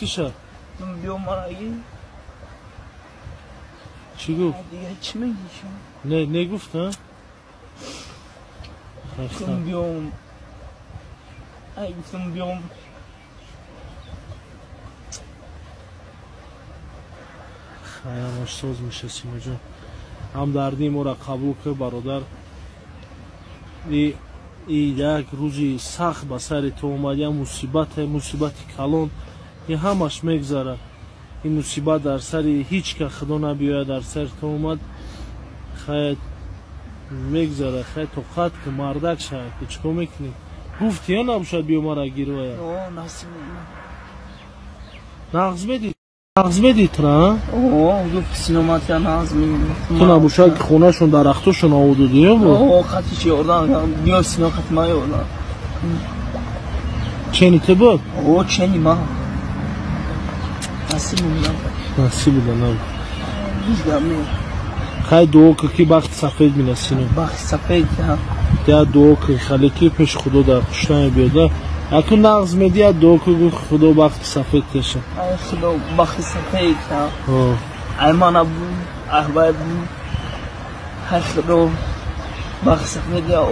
گفتیشه؟ بیام مرایی چی گفت؟ دیگه چی میگی شما؟ نه نگفت ها؟ گفتم بیام گفتم بیام خیامش ساز میشه سیما جان هم دردی ما را قبول که برادر یک روزی سخت به سر تو اومد یا مصیبت کلان این همش میگذره این مصیبت در سر هیچ که خدا نبیاید در سر تو اومد خیلی میگذره خیلی توقت که مردک شاید که چکو میکنی گفتی یا نباشد بیا مرا گیروه نه نصیب نغز میدی ترا؟ گفت سینومات یا نغز میدی تو نباشد که خونه شون در اختوشون آودو دیو بود؟ خطی چی اردن بیا سینو خط مای اردن چنی تو بود؟ چنی ما نصیب میدم نصیب ده نبود دیدم میدم خیلی دعا که کی بخت سفید می نسینو بخت سفید ده دعا که خیلی کی پیش خدا در پشتن بیاده اکنون نغز میدی دعا که خدا بخت سفید کشه خدا بخت سفید ایمان بود احباب بود هر خدا بخت سفید یا